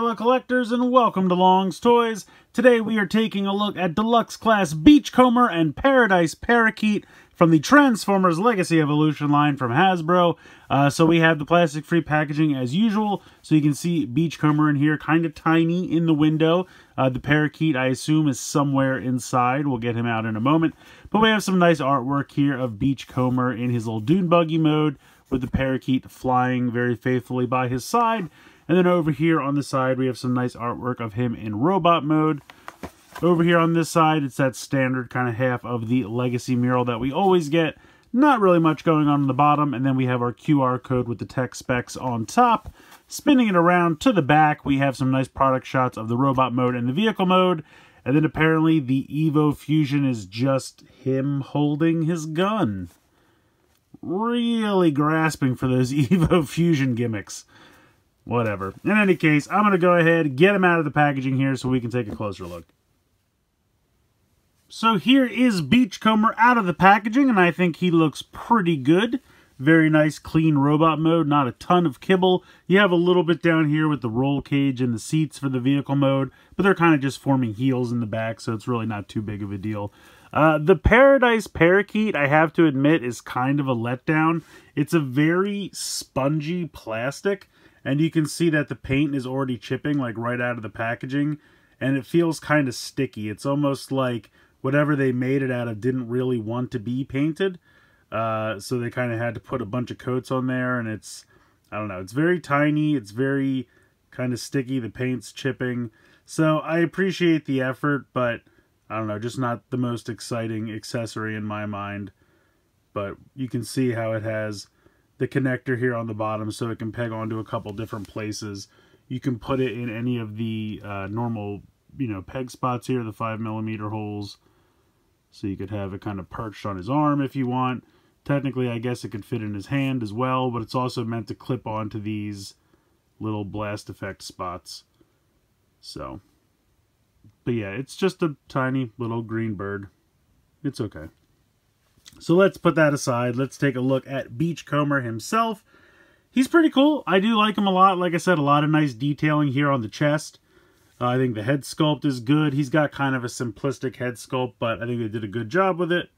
fellow collectors, and welcome to Long's Toys. Today we are taking a look at Deluxe Class Beachcomber and Paradise Parakeet from the Transformers Legacy Evolution line from Hasbro. So we have the plastic-free packaging as usual, so you can see Beachcomber in here, kind of tiny in the window. The Parakeet, I assume, is somewhere inside. We'll get him out in a moment. But we have some nice artwork here of Beachcomber in his little dune buggy mode, with the Parakeet flying very faithfully by his side. And then over here on the side, we have some nice artwork of him in robot mode. Over here on this side, it's that standard kind of half of the Legacy mural that we always get. Not really much going on the bottom. And then we have our QR code with the tech specs on top. Spinning it around to the back, we have some nice product shots of the robot mode and the vehicle mode. And then apparently the Evo Fusion is just him holding his gun. Really grasping for those Evo Fusion gimmicks. Whatever. In any case, I'm going to go ahead and get him out of the packaging here so we can take a closer look. So here is Beachcomber out of the packaging, and I think he looks pretty good. Very nice, clean robot mode, not a ton of kibble. You have a little bit down here with the roll cage and the seats for the vehicle mode, but they're kind of just forming heels in the back, so it's really not too big of a deal. The Paradise Parakeet, I have to admit, is kind of a letdown. It's a very spongy plastic, and you can see that the paint is already chipping like right out of the packaging, and it feels kind of sticky. It's almost like whatever they made it out of didn't really want to be painted, so they kind of had to put a bunch of coats on there, and it's, I don't know, it's very tiny, it's very kind of sticky, the paint's chipping, so I appreciate the effort, but I don't know, just not the most exciting accessory in my mind. But you can see how it has the connector here on the bottom so it can peg onto a couple different places. You can put it in any of the normal, peg spots here, the 5mm holes. So you could have it kind of perched on his arm if you want. Technically, I guess it could fit in his hand as well, but it's also meant to clip onto these little blast effect spots. So, but yeah, it's just a tiny little green bird. It's okay. So let's put that aside. Let's take a look at Beachcomber himself. He's pretty cool. I do like him a lot. Like I said, a lot of nice detailing here on the chest. I think the head sculpt is good. He's got kind of a simplistic head sculpt, but I think they did a good job with it.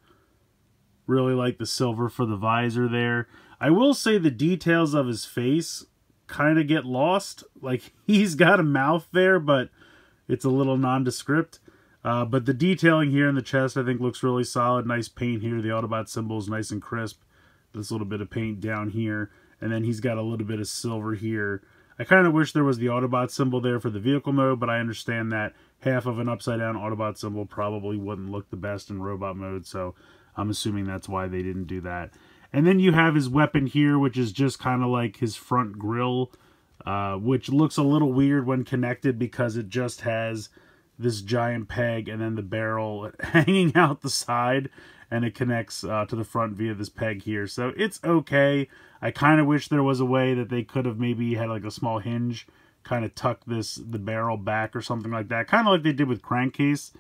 Really like the silver for the visor there. I will say the details of his face kind of get lost. Like, he's got a mouth there, but it's a little nondescript. But the detailing here in the chest, I think, looks really solid. Nice paint here. The Autobot symbol is nice and crisp. This little bit of paint down here. And then he's got a little bit of silver here. I kind of wish there was the Autobot symbol there for the vehicle mode, but I understand that half of an upside-down Autobot symbol probably wouldn't look the best in robot mode, so I'm assuming that's why they didn't do that. And then you have his weapon here, which is just kind of like his front grille, which looks a little weird when connected because it just has this giant peg and then the barrel hanging out the side, and it connects to the front via this peg here. So it's okay. I kind of wish there was a way that they could have maybe had like a small hinge, kind of tuck the barrel back or something like that. Kind of like they did with Crankcase.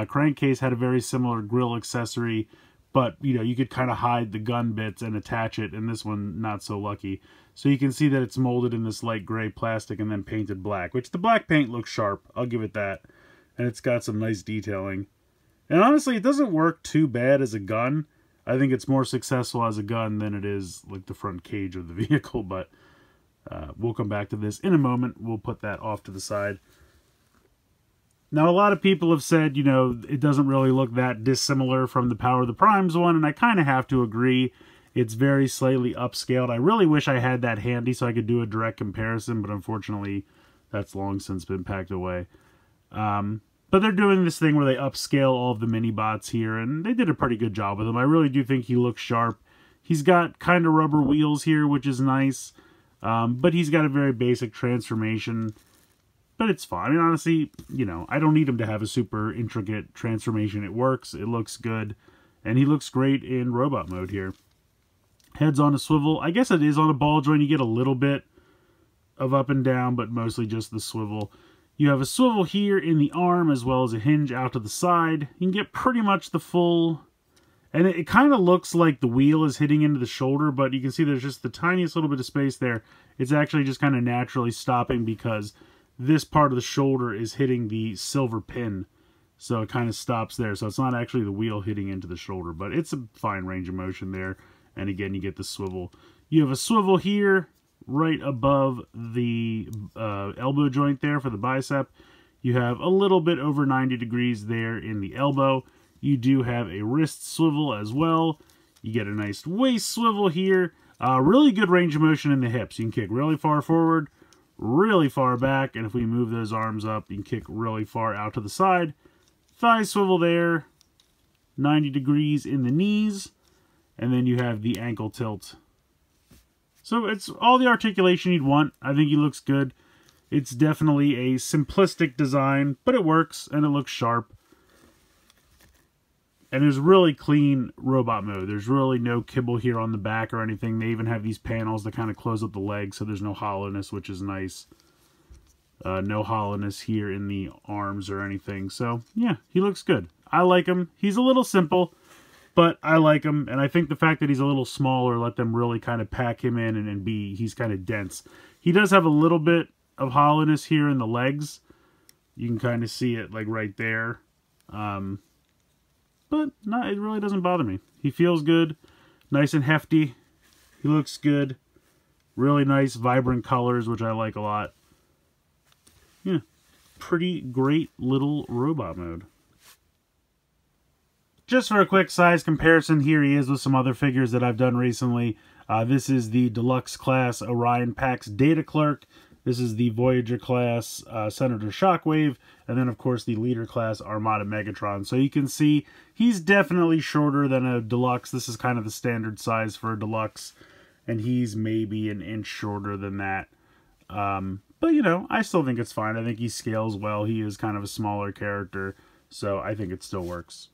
Crankcase had a very similar grill accessory, but you could kind of hide the gun bits and attach it, and this one not so lucky. So you can see that it's molded in this light gray plastic and then painted black, which the black paint looks sharp. I'll give it that. And it's got some nice detailing. And honestly, it doesn't work too bad as a gun. I think it's more successful as a gun than it is like the front cage of the vehicle, but we'll come back to this in a moment. We'll put that off to the side. Now, a lot of people have said, it doesn't really look that dissimilar from the Power of the Primes one, and I kind of have to agree. It's very slightly upscaled. I really wish I had that handy so I could do a direct comparison, but unfortunately, that's long since been packed away. But they're doing this thing where they upscale all of the mini-bots here, and they did a pretty good job with them. I really do think he looks sharp. He's got kind of rubber wheels here, which is nice, but he's got a very basic transformation, but it's fine. I mean, honestly, I don't need him to have a super intricate transformation. It works, it looks good, and he looks great in robot mode here. Head's on a swivel. I guess it is on a ball joint. You get a little bit of up and down, but mostly just the swivel. You have a swivel here in the arm as well as a hinge out to the side. You can get pretty much the full, and it kind of looks like the wheel is hitting into the shoulder, but you can see there's just the tiniest little bit of space there. It's actually just kind of naturally stopping because this part of the shoulder is hitting the silver pin. So it kind of stops there. So it's not actually the wheel hitting into the shoulder, but it's a fine range of motion there. And again, you get the swivel. You have a swivel here right above the elbow joint there for the bicep. You have a little bit over 90 degrees there in the elbow. You do have a wrist swivel as well. You get a nice waist swivel here. Really good range of motion in the hips. You can kick really far forward, really far back, and if we move those arms up, you can kick really far out to the side. Thigh swivel there, 90 degrees in the knees, and then you have the ankle tilt. So it's all the articulation you'd want. I think he looks good. It's definitely a simplistic design, but it works, and it looks sharp. And there's really clean robot mode. There's really no kibble here on the back or anything. They even have these panels that kind of close up the legs, so there's no hollowness, which is nice. No hollowness here in the arms or anything. So, yeah, he looks good. I like him. He's a little simple, but I like him. And I think the fact that he's a little smaller let them really kind of pack him in and he's kind of dense. He does have a little bit of hollowness here in the legs. You can kind of see it like right there. But no, it really doesn't bother me. He feels good, nice and hefty. He looks good. Really nice, vibrant colors, which I like a lot. Yeah, pretty great little robot mode. Just for a quick size comparison, here he is with some other figures that I've done recently. This is the Deluxe class Orion Pax Data Clerk. This is the Voyager class Senator Shockwave. And then, of course, the Leader class Armada Megatron. So you can see he's definitely shorter than a Deluxe. This is kind of the standard size for a Deluxe. And he's maybe an inch shorter than that. But, you know, I still think it's fine. I think he scales well. He is kind of a smaller character. So I think it still works.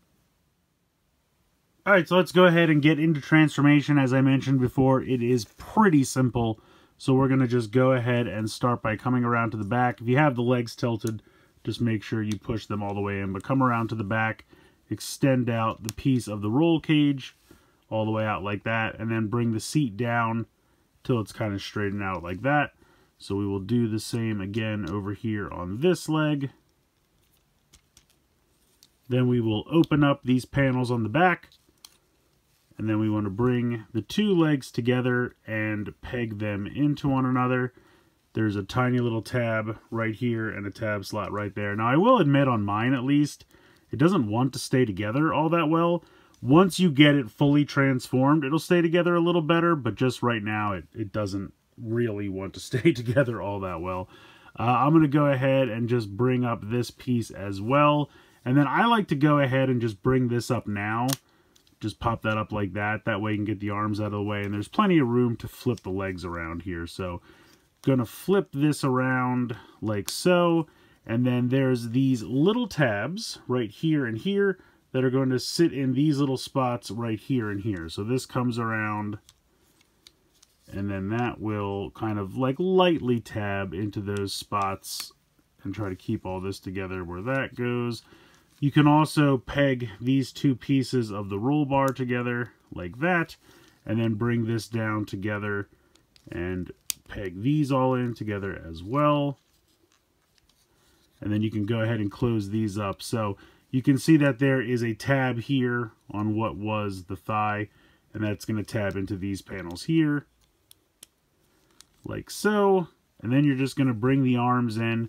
Alright, so let's go ahead and get into transformation. As I mentioned before, it is pretty simple. So we're going to just go ahead and start by coming around to the back. If you have the legs tilted, just make sure you push them all the way in. But come around to the back, extend out the piece of the roll cage all the way out like that, and then bring the seat down till it's kind of straightened out like that. So we will do the same again over here on this leg. Then we will open up these panels on the back. And then we want to bring the two legs together and peg them into one another. There's a tiny little tab right here and a tab slot right there. Now, I will admit, on mine at least, it doesn't want to stay together all that well. Once you get it fully transformed, it'll stay together a little better, but just right now, it doesn't really want to stay together all that well. I'm going to go ahead and just bring up this piece as well. And then I like to go ahead and just bring this up now. Just pop that up like that. That way you can get the arms out of the way. And there's plenty of room to flip the legs around here. So, gonna flip this around like so. And then there's these little tabs right here and here that are going to sit in these little spots right here and here. So this comes around. And then that will kind of like lightly tab into those spots and try to keep all this together where that goes. You can also peg these two pieces of the roll bar together like that, and then bring this down together and peg these all in together as well. And then you can go ahead and close these up. So you can see that there is a tab here on what was the thigh, and that's going to tab into these panels here, like so. And then you're just going to bring the arms in.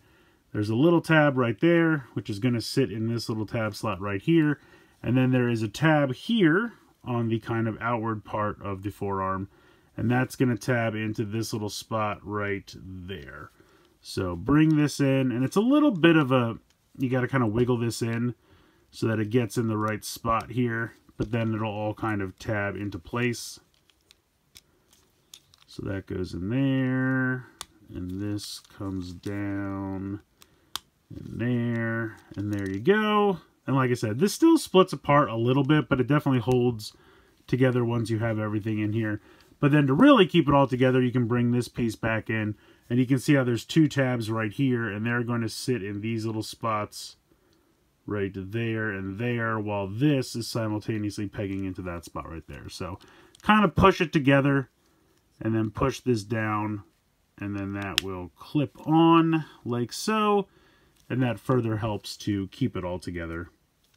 There's a little tab right there, which is going to sit in this little tab slot right here. And then there is a tab here on the kind of outward part of the forearm. And that's going to tab into this little spot right there. So bring this in, and it's a little bit of a, you got to kind of wiggle this in so that it gets in the right spot here. But then it'll all kind of tab into place. So that goes in there, and this comes down. And there you go. And like I said, this still splits apart a little bit, but it definitely holds together once you have everything in here. But then to really keep it all together, you can bring this piece back in, and you can see how there's two tabs right here, and they're going to sit in these little spots right there and there, while this is simultaneously pegging into that spot right there. So kind of push it together, and then push this down, And then that will clip on like so. And that further helps to keep it all together.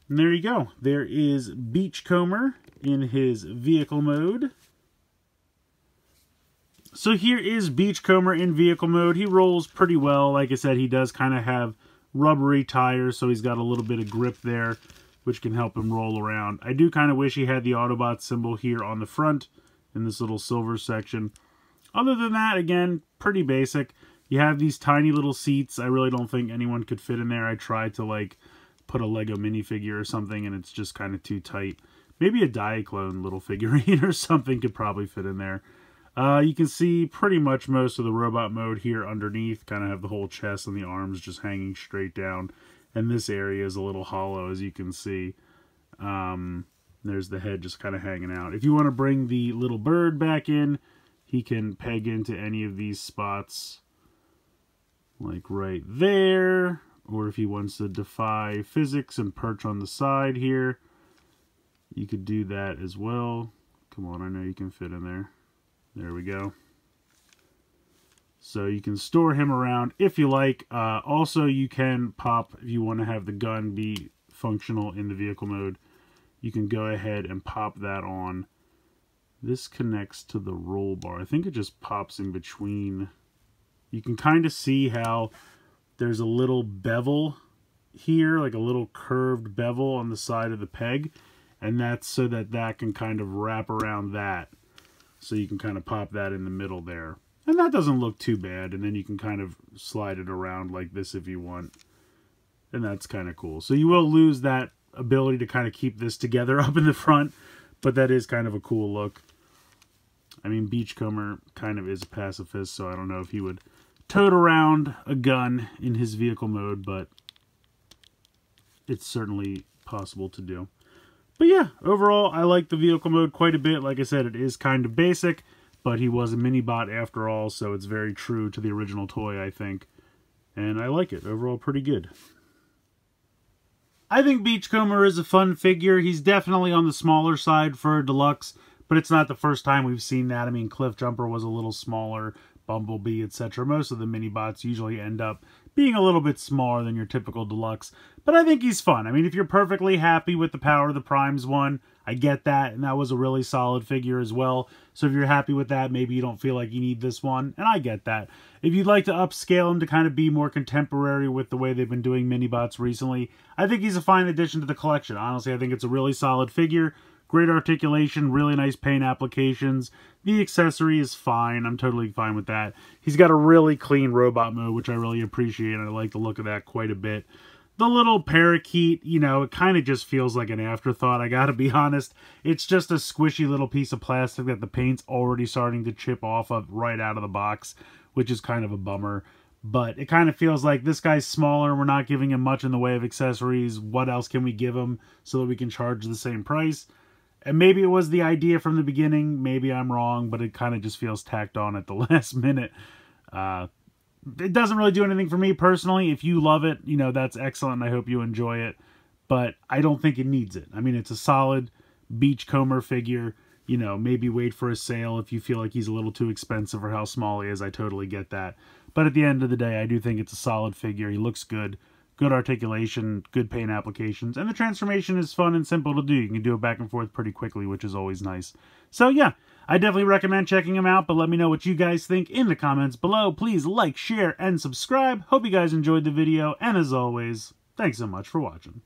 And there you go. There is Beachcomber in his vehicle mode. So here is Beachcomber in vehicle mode. He rolls pretty well. Like I said, he does kind of have rubbery tires, so he's got a little bit of grip there, which can help him roll around. I do kind of wish he had the Autobot symbol here on the front in this little silver section. Other than that, again, pretty basic. You have these tiny little seats. I really don't think anyone could fit in there. I tried to, like, put a Lego minifigure or something, and it's just kind of too tight. Maybe a Diaclone little figurine or something could probably fit in there. You can see pretty much most of the robot mode here underneath. Kind of have the whole chest and the arms just hanging straight down. And this area is a little hollow, as you can see. There's the head just kind of hanging out. If you want to bring the little bird back in, he can peg into any of these spots. Like right there, or if he wants to defy physics and perch on the side here, you could do that as well. Come on, I know you can fit in there. There we go. So you can store him around if you like. Also, you can pop, if you want to have the gun be functional in the vehicle mode, you can go ahead and pop that on. This connects to the roll bar. I think it just pops in between. You can kind of see how there's a little bevel here, like a little curved bevel on the side of the peg, and that's so that that can kind of wrap around that. So you can kind of pop that in the middle there. And that doesn't look too bad, and then you can kind of slide it around like this if you want. And that's kind of cool. So you will lose that ability to kind of keep this together up in the front, but that is kind of a cool look. I mean, Beachcomber kind of is a pacifist, so I don't know if he would tote around a gun in his vehicle mode, but it's certainly possible to do. But yeah, overall, I like the vehicle mode quite a bit. Like I said, it is kind of basic, but he was a mini-bot after all, so it's very true to the original toy, I think. And I like it. Overall, pretty good. I think Beachcomber is a fun figure. He's definitely on the smaller side for a deluxe, but it's not the first time we've seen that. I mean, Cliffjumper was a little smaller, Bumblebee, etc. Most of the mini-bots usually end up being a little bit smaller than your typical deluxe. But I think he's fun. I mean, if you're perfectly happy with the Power of the Primes one, I get that, and that was a really solid figure as well. So if you're happy with that, maybe you don't feel like you need this one, and I get that. If you'd like to upscale him to kind of be more contemporary with the way they've been doing mini-bots recently, I think he's a fine addition to the collection. Honestly, I think it's a really solid figure. Great articulation, really nice paint applications. The accessory is fine. I'm totally fine with that. He's got a really clean robot mode, which I really appreciate. I like the look of that quite a bit. The little parakeet, you know, it kind of just feels like an afterthought, I gotta be honest. It's just a squishy little piece of plastic that the paint's already starting to chip off of right out of the box, which is kind of a bummer. But it kind of feels like this guy's smaller. We're not giving him much in the way of accessories. What else can we give him so that we can charge the same price? And maybe it was the idea from the beginning. Maybe I'm wrong, but it kind of just feels tacked on at the last minute. It doesn't really do anything for me personally. If you love it, you know, that's excellent. I hope you enjoy it. But I don't think it needs it. I mean, it's a solid Beachcomber figure. You know, maybe wait for a sale if you feel like he's a little too expensive for how small he is. I totally get that. But at the end of the day, I do think it's a solid figure. He looks good. Good articulation, good paint applications, and the transformation is fun and simple to do. You can do it back and forth pretty quickly, which is always nice. So yeah, I definitely recommend checking him out, but let me know what you guys think in the comments below. Please like, share, and subscribe. Hope you guys enjoyed the video, and as always, thanks so much for watching.